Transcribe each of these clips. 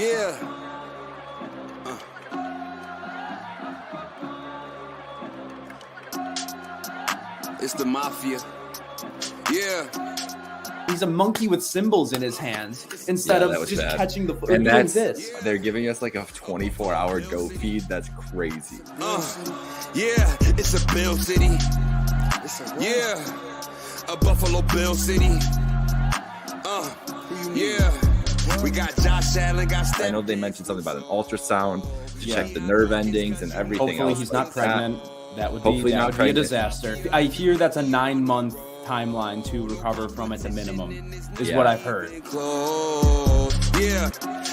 Yeah. It's the mafia. Yeah. He's a monkey with cymbals in his hands instead of just catching the and that's this. They're giving us like a 24-hour go feed. That's crazy. Yeah, it's a Bill City. Yeah, a Buffalo Bill City. Yeah, we got Josh Allen, got Steph. I know they mentioned something about an ultrasound to check the nerve endings and everything. Hopefully else he's like not pregnant. That would Hopefully be a disaster. I hear that's a 9-month timeline to recover from at the minimum, is what I've heard. Yeah,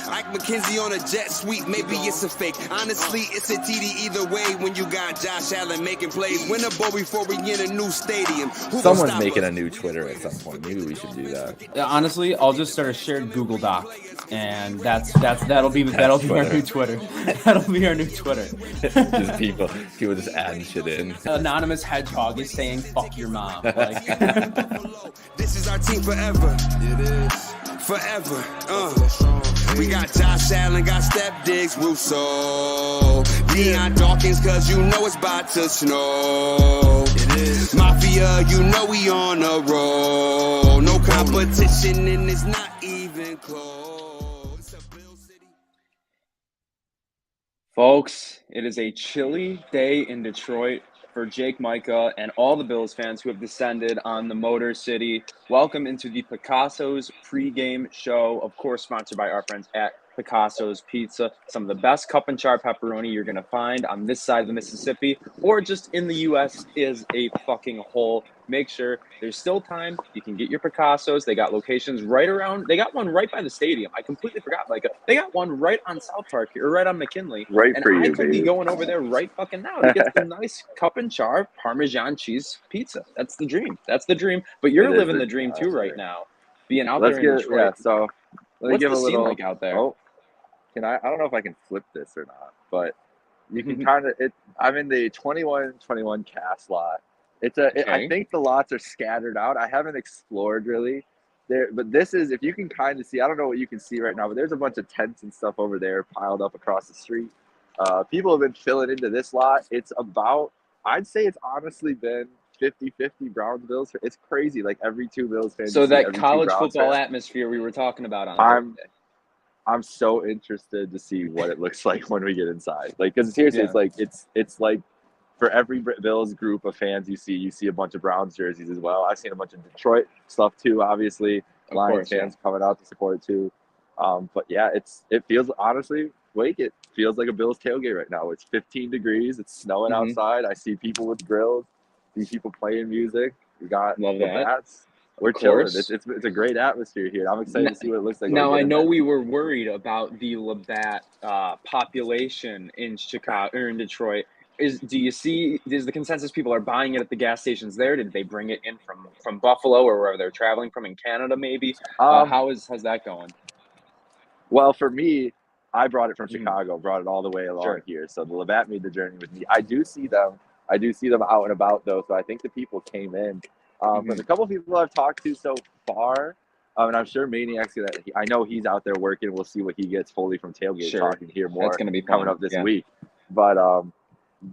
Ike McKenzie on a jet sweep. Maybe it's a fake. Honestly, it's a TD either way when you got Josh Allen making plays. Win a ball before we get a new stadium. Someone's making a new Twitter at some point. Maybe we should do that. Honestly, I'll just start a shared Google Doc, and that'll be our new Twitter. That'll be our new Twitter. Just people just adding shit in. Anonymous hedgehog is saying "fuck your mom." Like. This is our team forever. It is forever. We got Josh Allen, got Steph Diggs, Russo, Deion Dawkins, cause you know it's about to snow. It is Mafia, you know we on a roll. No competition and it's not even close. Folks, it is a chilly day in Detroit for Jake Micah and all the Bills fans who have descended on the Motor City. Welcome into the Picassos pregame show, of course, sponsored by our friends at Picassos Pizza. Some of the best cup and char pepperoni you're going to find on this side of the Mississippi or just in the U.S. is a fucking hole. Make sure there's still time. You can get your Picassos. They got locations right around. They got one right by the stadium. I completely forgot. They got one right on South Park or right on McKinley. Right and for you, I could baby. be going over there right fucking now to get some nice cup and char Parmesan cheese pizza. That's the dream. That's the dream. But you're living the dream too right now, being out there in Detroit. Yeah, so let me What's give the a scene little like out there? Oh, I don't know if I can flip this or not, but you can kind of I'm in the 21-21 cast lot. I think the lots are scattered out. I haven't explored really there, but this is, if you can kind of see, I don't know what you can see right now, but there's a bunch of tents and stuff over there piled up across the street. People have been filling into this lot. It's about, I'd say it's honestly been 50-50 Browns Bills. It's crazy. Like every two Bills fans. So that college football atmosphere we were talking about on Thursday. I'm so interested to see what it looks like when we get inside. Like, because seriously, it's like for every Bills group of fans you see a bunch of Browns jerseys as well. I've seen a bunch of Detroit stuff too, obviously. Lions fans coming out to support it too. But yeah, it feels, honestly, Wake, it feels like a Bills tailgate right now. It's 15 degrees. It's snowing outside. I see people with grills. See people playing music. We got the bats. We're chilling. It's a great atmosphere here. I'm excited to see what it looks like. Now, I know we were worried about the Labatt population in Chicago or in Detroit. Is the consensus people are buying it at the gas stations there? Did they bring it in from Buffalo or wherever they're traveling from in Canada maybe? How's that going? Well, for me, I brought it from Chicago, brought it all the way along here. So the Labatt made the journey with me. I do see them out and about though. So I think the people came in. But a couple of people I've talked to so far, and I'm sure Maniac's I know he's out there working. We'll see what he gets fully from Tailgate Talk and hear more. That's going to be coming up this week. But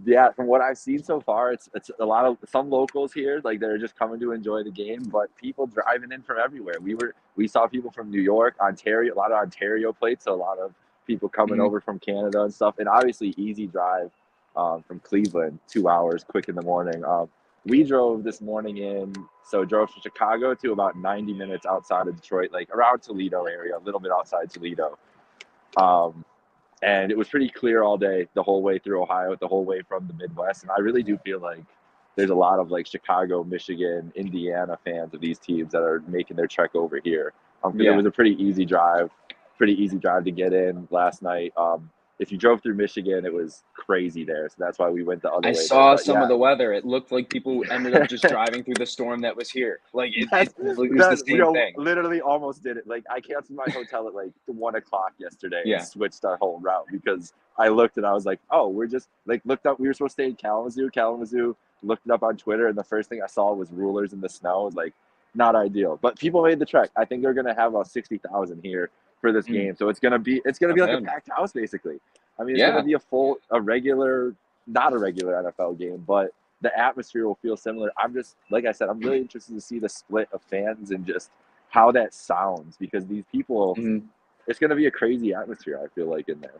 yeah, from what I've seen so far, it's a lot of some locals here, like they're just coming to enjoy the game. But people driving in from everywhere. We saw people from New York, Ontario, a lot of Ontario plates, so a lot of people coming over from Canada and stuff, and obviously easy drive from Cleveland, 2 hours, quick in the morning. We drove this morning drove from Chicago to about 90 minutes outside of Detroit, like around Toledo area, a little bit outside Toledo. And it was pretty clear all day, the whole way through Ohio, the whole way from the Midwest. And I really do feel like there's a lot of like Chicago, Michigan, Indiana fans of these teams that are making their trek over here. It was a pretty easy drive to get in last night. If you drove through Michigan, it was crazy there. So that's why we went the other way. I saw some of the weather. It looked like people ended up just driving through the storm that was here. Like it was the same thing. Literally almost did it. Like I canceled my hotel at like 1 o'clock yesterday and switched our whole route because I looked and I was like, oh, we're just like looked up. We were supposed to stay in Kalamazoo, looked it up on Twitter. And the first thing I saw was rulers in the snow. It was like, not ideal, but people made the trek. I think they're going to have 60,000 here for this game. So it's gonna be like a packed house basically. I mean, it's gonna be not a regular NFL game, but the atmosphere will feel similar. I'm just, like I said, I'm really interested to see the split of fans and just how that sounds, because these people, it's going to be a crazy atmosphere, I feel like, in there.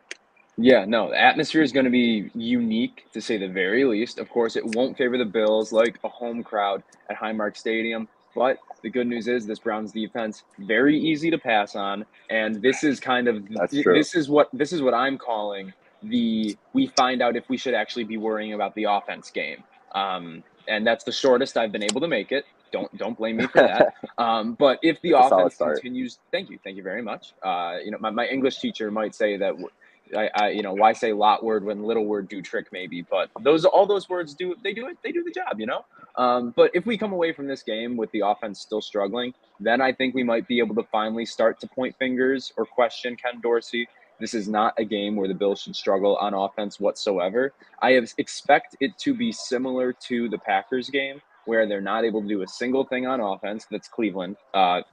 Yeah, no, the atmosphere is going to be unique, to say the very least. Of course, it won't favor the Bills like a home crowd at Highmark Stadium. But the good news is this Browns defense, very easy to pass on. And this is kind of this is what I'm calling we find out if we should actually be worrying about the offense game. And that's the shortest I've been able to make it. Don't blame me for that. But if the offense continues, thank you very much. My English teacher might say that I why say lot word when little word do trick, maybe, but all those words do the job, But if we come away from this game with the offense still struggling, then I think we might be able to finally start to point fingers or question Ken Dorsey. This is not a game where the Bills should struggle on offense whatsoever. I expect it to be similar to the Packers game, where they're not able to do a single thing on offense. That's Cleveland, for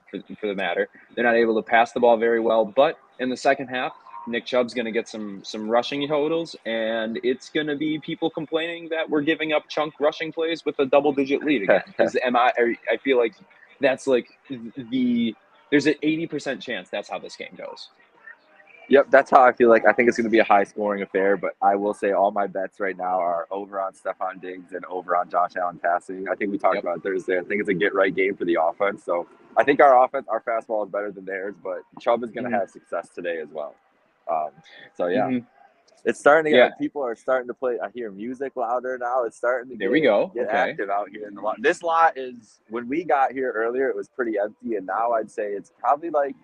the matter. They're not able to pass the ball very well. But in the second half, Nick Chubb's going to get some rushing totals, and it's going to be people complaining that we're giving up chunk rushing plays with a double-digit lead again. Because I feel like that's like there's an 80% chance that's how this game goes. Yep, that's how I feel like. I think it's going to be a high-scoring affair, but I will say all my bets right now are over on Stephon Diggs and over on Josh Allen passing. I think we talked about it Thursday. I think it's a get-right game for the offense. So I think our fastball is better than theirs, but Chubb is going to have success today as well. It's starting to get people are starting to play. I hear music louder now. It's starting to get active out here in the lot. This lot is, when we got here earlier, it was pretty empty, and now I'd say it's probably like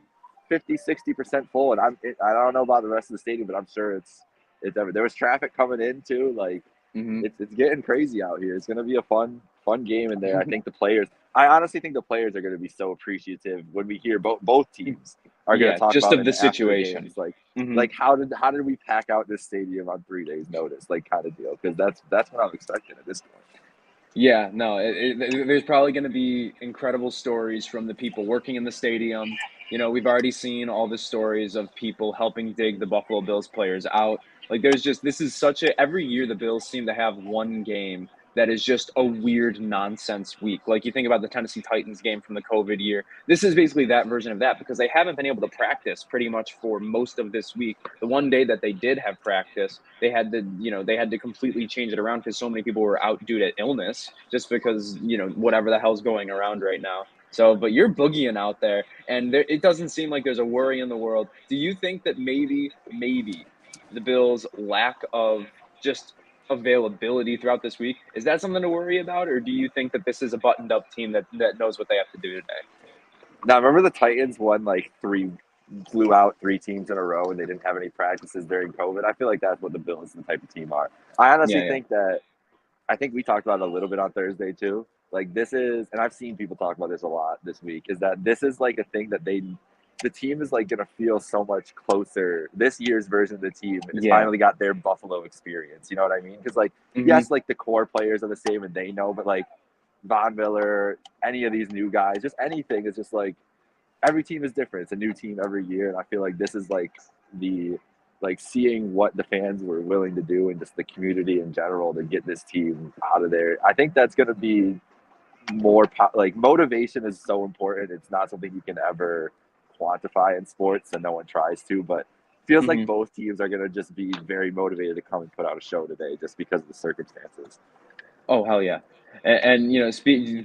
50-60% full. And I don't know about the rest of the stadium, but I'm sure it's there was traffic coming in too. Like it's getting crazy out here. It's gonna be a fun game in there. I honestly think the players are going to be so appreciative when we hear both teams are going to talk just about of the situation. Like how did we pack out this stadium on 3 days notice, like kind of deal, because that's what I'm expecting at this point. Yeah, no, there's probably going to be incredible stories from the people working in the stadium. We've already seen all the stories of people helping dig the Buffalo Bills players out. Like every year the Bills seem to have one game that is just a weird nonsense week. Like you think about the Tennessee Titans game from the COVID year. This is basically that version of that, because they haven't been able to practice pretty much for most of this week. The one day that they did have practice, they had to completely change it around because so many people were out due to illness, just because, whatever the hell's going around right now. So, but you're boogieing out there, and it doesn't seem like there's a worry in the world. Do you think that maybe the Bills' lack of just availability throughout this week, is that something to worry about, or do you think that this is a buttoned up team that knows what they have to do today? Now, remember the Titans blew out 3 teams in a row and they didn't have any practices during COVID? I feel like that's what the Bills, the type of team are. I honestly think we talked about it a little bit on Thursday too. Like this is, and I've seen people talk about this a lot this week, is that this is like a thing that the team is like going to feel so much closer. This year's version of the team has finally got their Buffalo experience. You know what I mean? Because yes, like the core players are the same and they know, but like Von Miller, any of these new guys, just anything is just like, every team is different. It's a new team every year. And I feel like this is like seeing what the fans were willing to do and just the community in general to get this team out of there. I think that's going to be more motivation is so important. It's not something you can ever quantify in sports, and no one tries to, but it feels like both teams are going to just be very motivated to come and put out a show today just because of the circumstances. Oh, hell yeah. And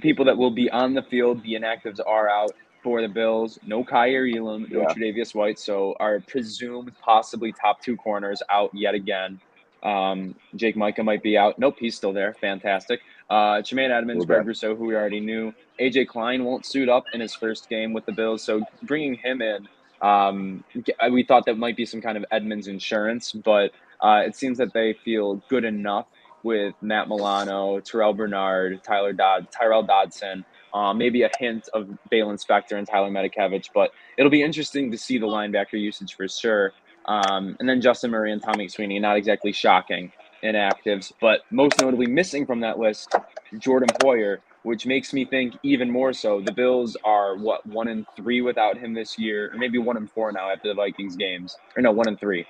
people that will be on the field, the inactives are out for the Bills. No Kyer Elam, no Tre'Davious White, so our presumed possibly top 2 corners out yet again. Jake Micah might be out. Nope, he's still there. Fantastic. Tremaine Edmonds, Greg Rousseau, who we already knew. AJ Klein won't suit up in his first game with the Bills, so bringing him in, we thought that might be some kind of Edmonds insurance, but it seems that they feel good enough with Matt Milano, Terrell Bernard, Tyrell Dodson, maybe a hint of Balin Spector and Tyler Medikevich, but it'll be interesting to see the linebacker usage for sure. And then Justin Murray and Tommy Sweeney, not exactly shocking inactives, but most notably missing from that list, Jordan Poyer, which makes me think even more so. The Bills are 1-3 without him this year, or maybe 1-4 now after the Vikings games. Or no, 1-3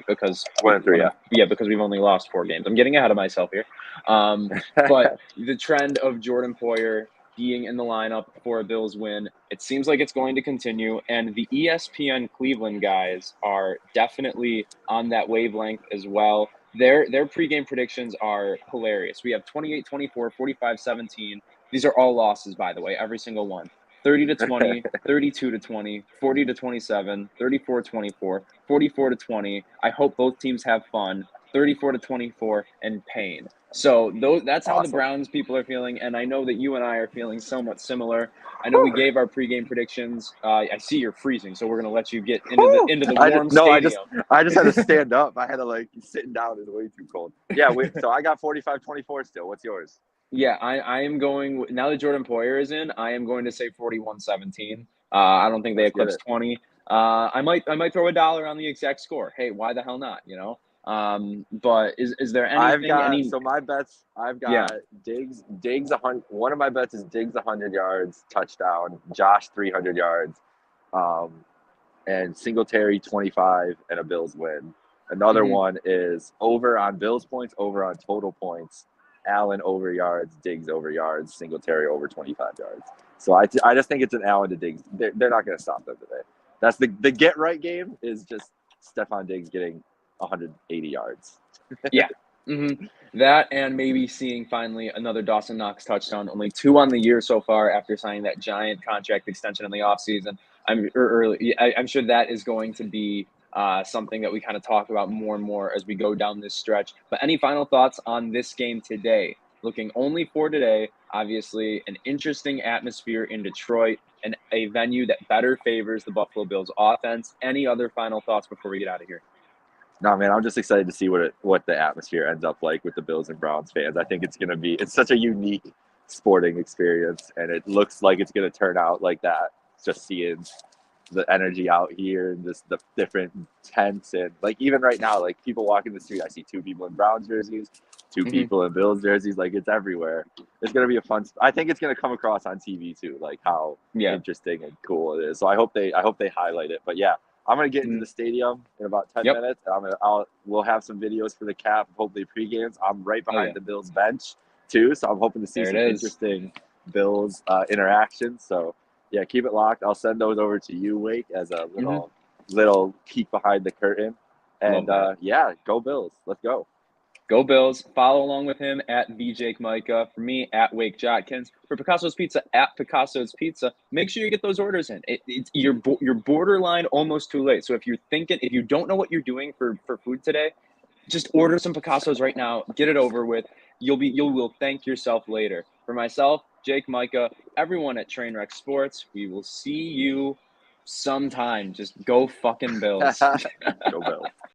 because 1-3, yeah. because we've only lost 4 games. I'm getting ahead of myself here. But the trend of Jordan Poyer being in the lineup for a Bills win, it seems like it's going to continue. And the ESPN Cleveland guys are definitely on that wavelength as well. Their pregame predictions are hilarious. We have 28-24, 45-17. These are all losses, by the way, every single one. 30-20, 32-20, 40-27, 34-24, 44-20. I hope both teams have fun. 34-24 and pain. So that's how the Browns people are feeling, and I know that you and I are feeling somewhat similar. I know we gave our pregame predictions. I see you're freezing, so we're gonna let you get into the warm stadium. I just had to stand up. I had to sitting down is way too cold. Yeah, so I got 45-24 still. What's yours? Yeah, I am going now that Jordan Poyer is in. I am going to say 41-17. I don't think they eclipse 20. I might throw $1 on the exact score. Hey, why the hell not? But is there anything? So my bets. I've got Diggs 100. One of my bets is Diggs 100 yards touchdown. Josh 300 yards, and Singletary 25 and a Bills win. Another one is over on Bills points, over on total points. Allen over yards, Diggs over yards, Singletary over 25 yards. So I just think it's an Allen to Diggs. They're not going to stop them today. That's the get right game is just Stephon Diggs getting 180 yards. Yeah. That and maybe seeing finally another Dawson Knox touchdown. Only 2 on the year so far after signing that giant contract extension in the offseason. I'm sure that is going to be something that we kind of talk about more and more as we go down this stretch. But any final thoughts on this game today? Looking only for today, obviously an interesting atmosphere in Detroit and a venue that better favors the Buffalo Bills offense. Any other final thoughts before we get out of here? No, man, I'm just excited to see what the atmosphere ends up like with the Bills and Browns fans. I think it's such a unique sporting experience, and it looks like it's going to turn out like that. Just seeing the energy out here and just the different tents and even right now, people walking the street, I see 2 people in Browns jerseys, 2 people in Bills jerseys. It's everywhere. It's going to be a fun. I think it's going to come across on TV too, how interesting and cool it is. So I hope they highlight it. But yeah. I'm gonna get into the stadium in about 10 minutes. And we'll have some videos for the cap, hopefully pre-games. I'm right behind the Bills bench too, so I'm hoping to see some interesting Bills interactions. So yeah, keep it locked. I'll send those over to you, Wake, as a little peek behind the curtain. And go Bills. Let's go. Go Bills. Follow along with him at VJakeMicah. For me, at Wake Jotkins. For Picassos Pizza, at Picassos Pizza. Make sure you get those orders in. You're borderline almost too late. So if you don't know what you're doing for food today, just order some Picassos right now. Get it over with. You will thank yourself later. For myself, Jake Micah, everyone at Trainwreck Sports, we will see you sometime. Just go fucking Bills. Go Bills.